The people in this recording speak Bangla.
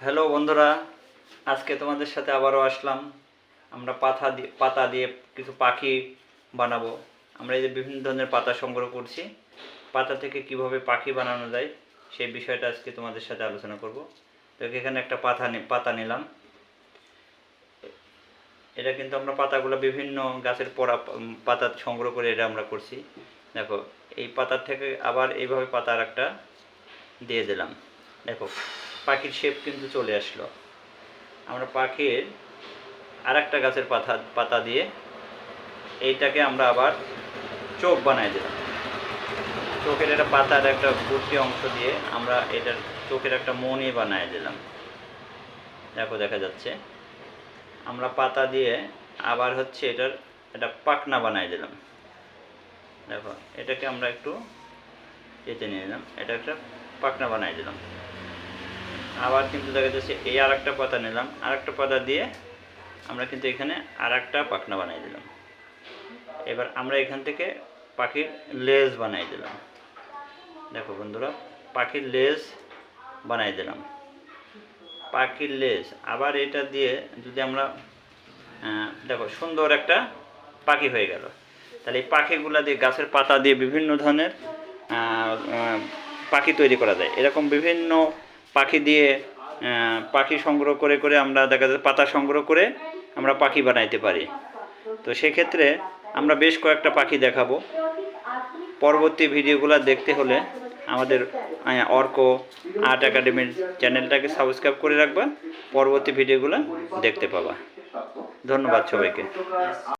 হ্যালো বন্ধুরা, আজকে তোমাদের সাথে আবারও আসলাম। আমরা পাতা দিয়ে কিছু পাখি বানাবো। আমরা এই যে বিভিন্ন ধরনের পাতা সংগ্রহ করছি, পাতা থেকে কিভাবে পাখি বানানো যায় সেই বিষয়টা আজকে তোমাদের সাথে আলোচনা করব। তো এখানে একটা পাতা নিলাম। এটা কিন্তু আমরা পাতাগুলো বিভিন্ন গাছের পাতা সংগ্রহ করে এটা আমরা করছি। দেখো, এই পাতার থেকে আবার এইভাবে পাতার একটা দিয়ে দিলাম। দেখো, পাখির শেপ কিন্তু চলে আসলো। আমরা পাখির আর একটা গাছের পাতা দিয়ে এইটাকে আমরা আবার চোখ বানাই দিলাম। চোখের একটা পাতার একটা ভর্তি অংশ দিয়ে আমরা এটার চোখের একটা মনি বানাই দিলাম। দেখো, দেখা যাচ্ছে। আমরা পাতা দিয়ে আবার হচ্ছে এটার একটা পাখনা বানাই দিলাম। দেখো, এটাকে আমরা একটু কেটে নিয়ে নিলাম, এটা একটা পাখনা বানাই দিলাম। আবার কিন্তু দেখা যাচ্ছে এই আর একটা পাতা নিলাম, আর একটা পাতা দিয়ে আমরা কিন্তু এখানে আর একটা পাখনা বানাই দিলাম। এবার আমরা এখান থেকে পাখির লেজ বানাই দিলাম। দেখো বন্ধুরা, পাখির লেজ বানাই দিলাম। পাখির লেজ আবার এটা দিয়ে যদি আমরা দেখো, সুন্দর একটা পাখি হয়ে গেল। তাহলে এই পাখিগুলা দিয়ে গাছের পাতা দিয়ে বিভিন্ন ধরনের পাখি তৈরি করা যায়। এরকম বিভিন্ন পাখি দিয়ে পাখি সংগ্রহ করে করে আমরা দেখা যায় পাতা সংগ্রহ করে আমরা পাখি বানাইতে পারি। তো সেক্ষেত্রে আমরা বেশ কয়েকটা পাখি দেখাবো। পরবর্তী ভিডিওগুলো দেখতে হলে আমাদের অর্ক আর্ট একাডেমির চ্যানেলটাকে সাবস্ক্রাইব করে রাখবা, পরবর্তী ভিডিওগুলো দেখতে পাবা। ধন্যবাদ সবাইকে।